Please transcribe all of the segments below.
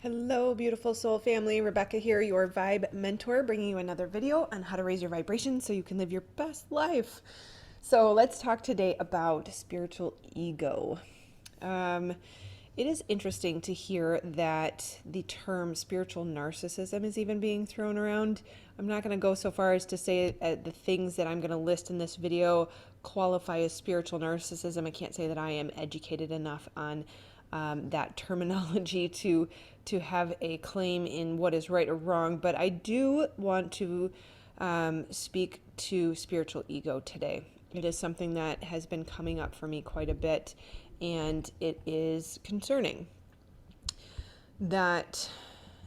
Hello, beautiful soul family. Rebecca here, your vibe mentor, bringing you another video on how to raise your vibration so you can live your best life. So, let's talk today about spiritual ego. Um, it is interesting to hear that the term spiritual narcissism is even being thrown around. I'm not going to go so far as to say the things that I'm going to list in this video qualify as spiritual narcissism. I can't say that I am educated enough on that terminology to have a claim in what is right or wrong, but I do want to speak to spiritual ego today. It is something that has been coming up for me quite a bit, and it is concerning that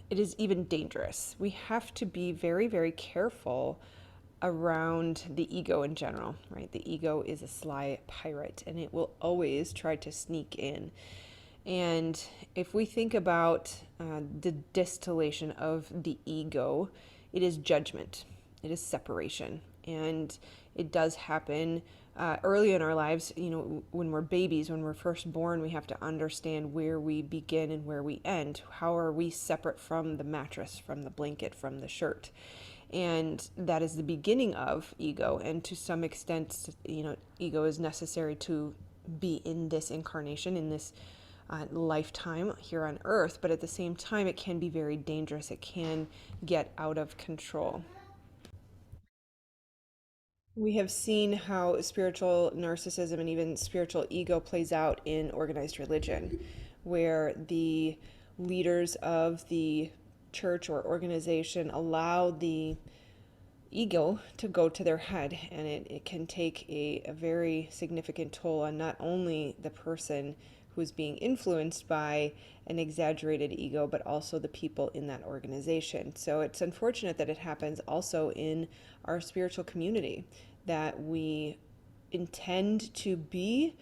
it is even dangerous. We have to be very, very careful around the ego in general, right? The ego is a sly pirate and it will always try to sneak in. And if we think about the distillation of the ego, it is judgment, it is separation. And it does happen early in our lives. You know, when we're babies, when we're first born, we have to understand where we begin and where we end. How are we separate from the mattress, from the blanket, from the shirt? And that is the beginning of ego. And to some extent, you know, ego is necessary to be in this incarnation, in this lifetime here on earth, but at the same time, it can be very dangerous. It can get out of control. We have seen how spiritual narcissism and even spiritual ego plays out in organized religion, where the leaders of the church or organization allow the ego to go to their head, and it can take a very significant toll on not only the person who's being influenced by an exaggerated ego, but also the people in that organization. So it's unfortunate that it happens also in our spiritual community, that we intend to be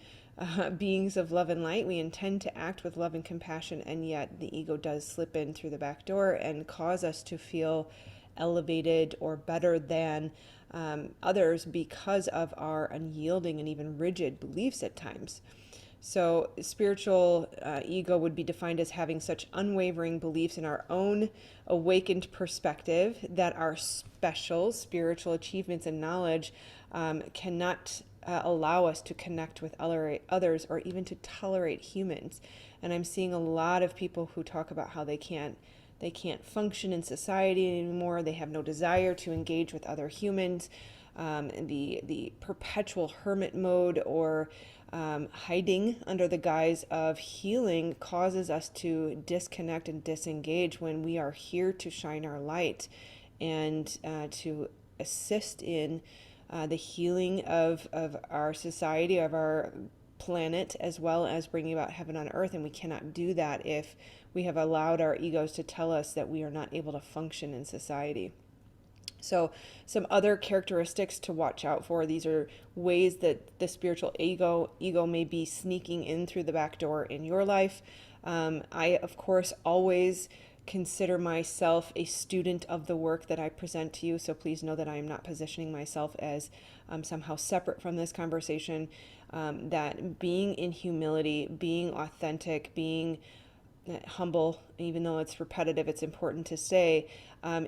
beings of love and light. We intend to act with love and compassion, and yet the ego does slip in through the back door and cause us to feel elevated or better than others because of our unyielding and even rigid beliefs at times. So, spiritual ego would be defined as having such unwavering beliefs in our own awakened perspective that our special spiritual achievements and knowledge cannot allow us to connect with others or even to tolerate humans. And I'm seeing a lot of people who talk about how they can't function in society anymore. They have no desire to engage with other humans. The perpetual hermit mode or hiding under the guise of healing causes us to disconnect and disengage when we are here to shine our light and to assist in the healing of our society, of our planet, as well as bringing about heaven on earth. And we cannot do that if we have allowed our egos to tell us that we are not able to function in society. So, some other characteristics to watch out for. These are ways that the spiritual ego may be sneaking in through the back door in your life. I, of course, always consider myself a student of the work that I present to you. So please know that I am not positioning myself as somehow separate from this conversation. That being in humility, being authentic, being humble, even though it's repetitive, it's important to say,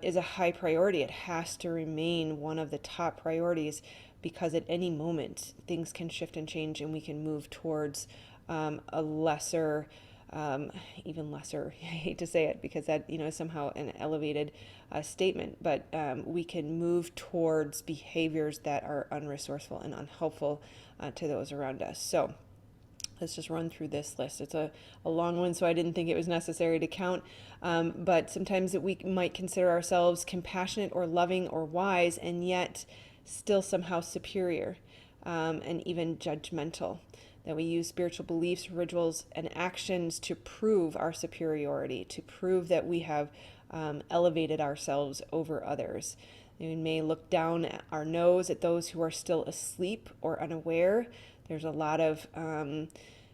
is a high priority. It has to remain one of the top priorities because at any moment things can shift and change and we can move towards a lesser, even lesser, I hate to say it because that, is somehow an elevated statement, but we can move towards behaviors that are unresourceful and unhelpful to those around us. So, let's just run through this list. It's a long one, so I didn't think it was necessary to count. But sometimes that we might consider ourselves compassionate or loving or wise, and yet still somehow superior and even judgmental. That we use spiritual beliefs, rituals, and actions to prove our superiority, to prove that we have elevated ourselves over others. We may look down at our nose at those who are still asleep or unaware. There's a lot of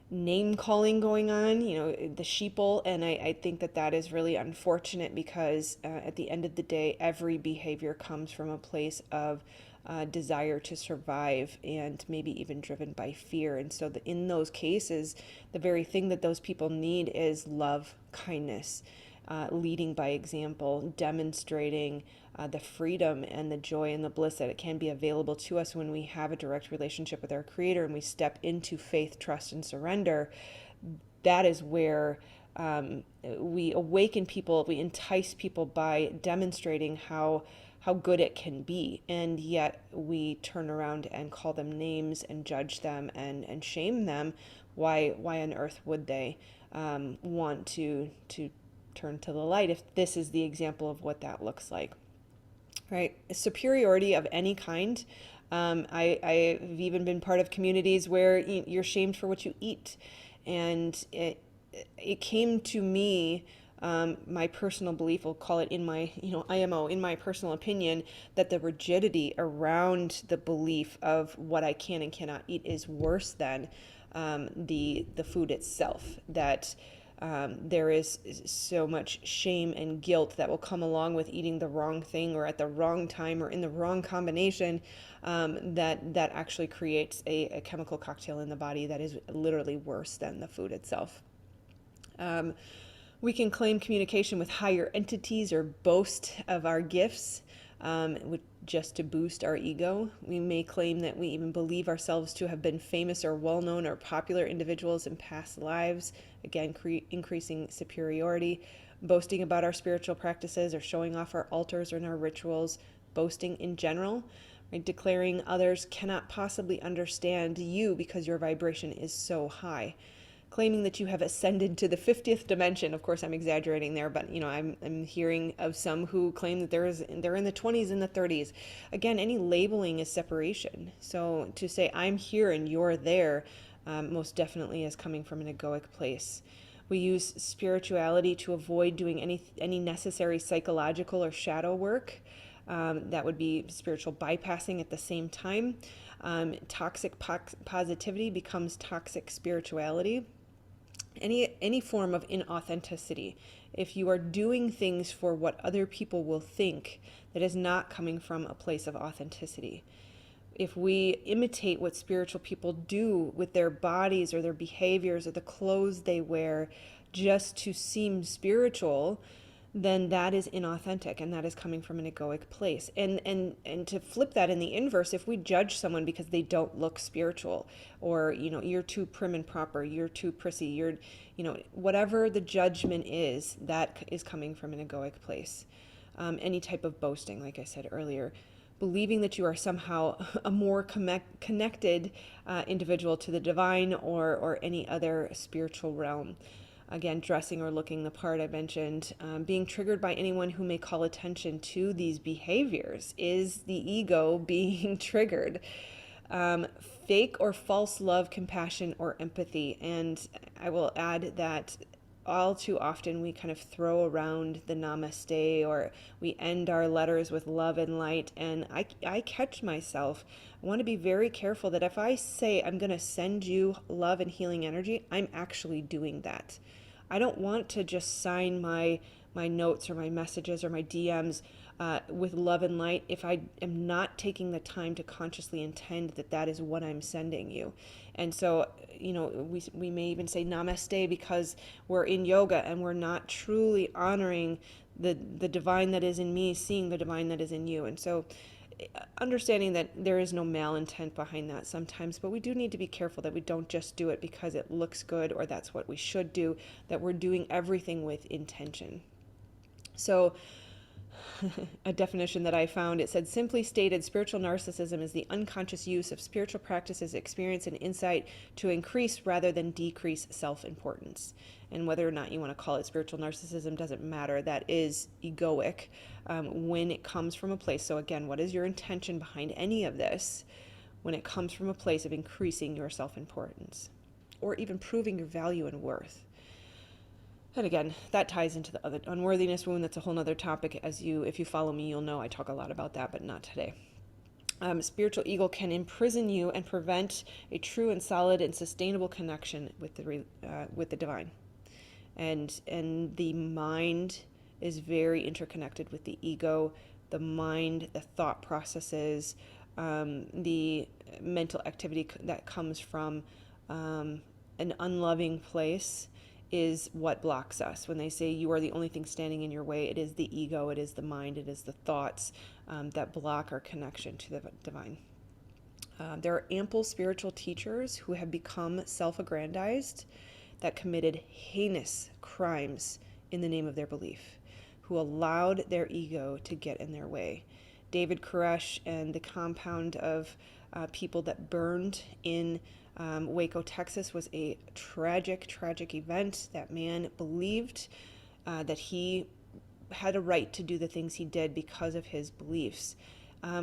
name calling going on, the sheeple, and I think that is really unfortunate because at the end of the day, every behavior comes from a place of desire to survive and maybe even driven by fear. And so in those cases, the very thing that those people need is love, kindness, leading by example, demonstrating the freedom and the joy and the bliss that it can be available to us when we have a direct relationship with our Creator and we step into faith, trust, and surrender. That is where we awaken people, we entice people by demonstrating how good it can be, and yet we turn around and call them names and judge them and shame them. Why on earth would they want to turn to the light if this is the example of what that looks like? Right? Superiority of any kind. I've even been part of communities where you're shamed for what you eat. And it came to me, my personal belief, we'll call it in my, IMO, in my personal opinion, that the rigidity around the belief of what I can and cannot eat is worse than the food itself. That there is so much shame and guilt that will come along with eating the wrong thing or at the wrong time or in the wrong combination, that actually creates a chemical cocktail in the body that is literally worse than the food itself. We can claim communication with higher entities or boast of our gifts, just to boost our ego. We may claim that we even believe ourselves to have been famous or well-known or popular individuals in past lives, again, increasing superiority. Boasting about our spiritual practices or showing off our altars and our rituals, boasting in general, right? Declaring others cannot possibly understand you because your vibration is so high. Claiming that you have ascended to the 50th dimension. Of course, I'm exaggerating there, but I'm hearing of some who claim that they're in the 20s and the 30s. Again, any labeling is separation. So to say I'm here and you're there, most definitely is coming from an egoic place. We use spirituality to avoid doing any necessary psychological or shadow work. That would be spiritual bypassing at the same time. Toxic positivity becomes toxic spirituality. Any form of inauthenticity. If you are doing things for what other people will think, that is not coming from a place of authenticity. If we imitate what spiritual people do with their bodies or their behaviors or the clothes they wear just to seem spiritual, then that is inauthentic and that is coming from an egoic place. And to flip that in the inverse, if we judge someone because they don't look spiritual, or you're too prim and proper, you're too prissy, you're whatever the judgment is, that is coming from an egoic place. Any type of boasting, like I said earlier, believing that you are somehow a more connected individual to the divine or any other spiritual realm. Again, dressing or looking the part I mentioned, being triggered by anyone who may call attention to these behaviors is the ego being triggered. Fake or false love, compassion, or empathy. And I will add that all too often we kind of throw around the namaste, or we end our letters with love and light. And I catch myself. I want to be very careful that if I say I'm going to send you love and healing energy, I'm actually doing that. I don't want to just sign my notes or my messages or my DMs with love and light if I am not taking the time to consciously intend that that is what I'm sending you. And so, we may even say namaste because we're in yoga and we're not truly honoring the divine that is in me, seeing the divine that is in you. And so understanding that there is no malintent behind that sometimes, but we do need to be careful that we don't just do it because it looks good or that's what we should do, that we're doing everything with intention. So a definition that I found, it said, simply stated, spiritual narcissism is the unconscious use of spiritual practices, experience, and insight to increase rather than decrease self-importance. And whether or not you want to call it spiritual narcissism doesn't matter. That is egoic when it comes from a place. So again, what is your intention behind any of this when it comes from a place of increasing your self-importance or even proving your value and worth? And again, that ties into the other unworthiness wound. That's a whole other topic. If you follow me, you'll know I talk a lot about that, but not today. Spiritual ego can imprison you and prevent a true and solid and sustainable connection with the divine. And the mind is very interconnected with the ego. The mind, the thought processes, the mental activity that comes from an unloving place is what blocks us. When they say you are the only thing standing in your way, it is the ego, it is the mind, it is the thoughts that block our connection to the divine. There are ample spiritual teachers who have become self-aggrandized, that committed heinous crimes in the name of their belief, who allowed their ego to get in their way. David Koresh and the compound of people that burned in Waco, Texas was a tragic, tragic event. That man believed that he had a right to do the things he did because of his beliefs.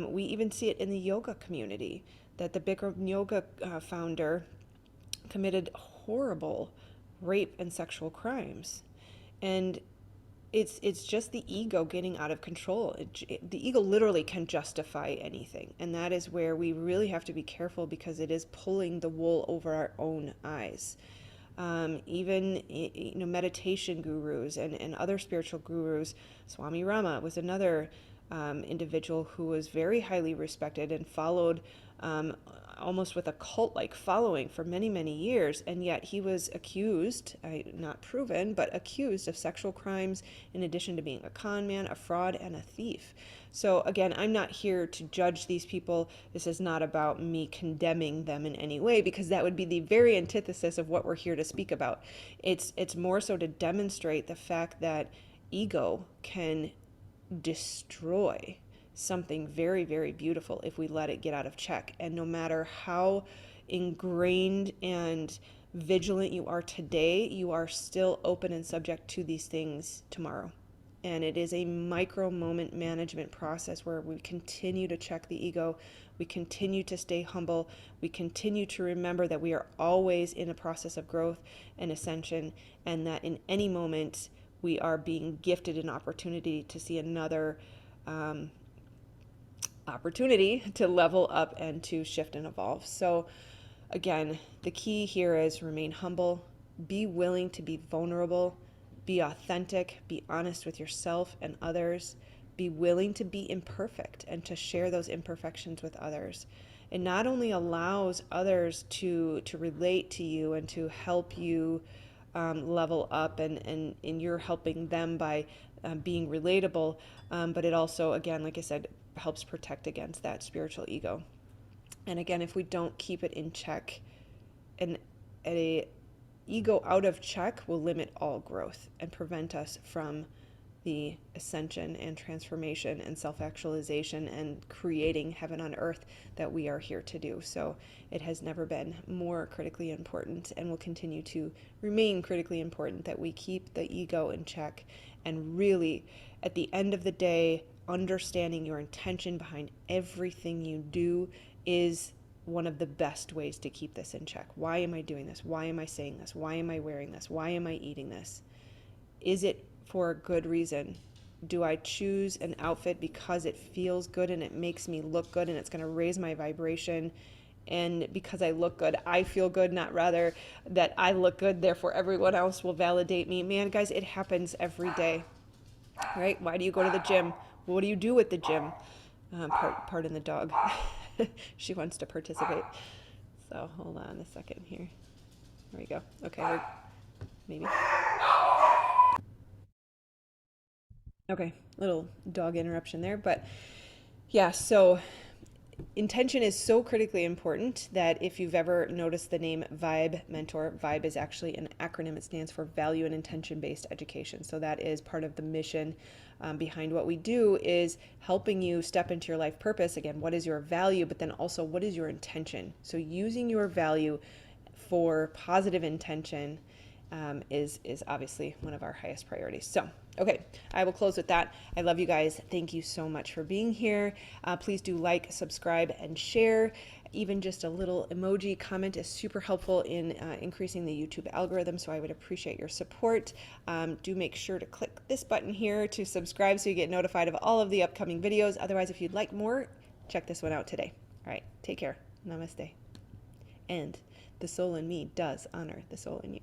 We even see it in the yoga community, that the Bikram yoga founder committed horrible rape and sexual crimes. And it's just the ego getting out of control. The ego literally can justify anything. And that is where we really have to be careful, because it is pulling the wool over our own eyes. Even meditation gurus and other spiritual gurus. Swami Rama was another individual who was very highly respected and followed almost with a cult-like following for many, many years, and yet he was accused, not proven, but accused of sexual crimes, in addition to being a con man, a fraud, and a thief. So again, I'm not here to judge these people. This is not about me condemning them in any way, because that would be the very antithesis of what we're here to speak about. It's more so to demonstrate the fact that ego can destroy something very, very beautiful if we let it get out of check. And no matter how ingrained and vigilant you are today, you are still open and subject to these things tomorrow. And it is a micro moment management process where we continue to check the ego, we continue to stay humble, we continue to remember that we are always in a process of growth and ascension, and that in any moment we are being gifted an opportunity to see another opportunity to level up and to shift and evolve. So again, the key here is remain humble, be willing to be vulnerable, be authentic, be honest with yourself and others, be willing to be imperfect and to share those imperfections with others. It not only allows others to relate to you and to help you level up, and you're helping them by being relatable, but it also, again, like I said, helps protect against that spiritual ego. And again, if we don't keep it in check, an ego out of check will limit all growth and prevent us from the ascension and transformation and self-actualization and creating heaven on earth that we are here to do. So it has never been more critically important, and will continue to remain critically important, that we keep the ego in check, and really, at the end of the day, understanding your intention behind everything you do is one of the best ways to keep this in check. Why am I doing this? Why am I saying this? Why am I wearing this? Why am I eating this? Is it for a good reason? Do I choose an outfit because it feels good and it makes me look good and it's going to raise my vibration? And because I look good, I feel good, not rather that I look good, therefore everyone else will validate me. Man, guys, it happens every day, right? Why do you go to the gym? What do you do at the gym? Pardon the dog. She wants to participate. So hold on a second here. There we go. Okay, maybe. Okay, little dog interruption there, but yeah, so intention is so critically important that if you've ever noticed the name Vibe Mentor, Vibe is actually an acronym. It stands for Value and Intention-Based Education. So that is part of the mission behind what we do, is helping you step into your life purpose. Again, what is your value, but then also what is your intention? So using your value for positive intention is obviously one of our highest priorities. So, okay, I will close with that. I love you guys. Thank you so much for being here. Please do like, subscribe, and share. Even just a little emoji comment is super helpful in increasing the YouTube algorithm, so I would appreciate your support. Do make sure to click this button here to subscribe so you get notified of all of the upcoming videos. Otherwise, if you'd like more, check this one out today. All right, take care. Namaste. And the soul in me does honor the soul in you.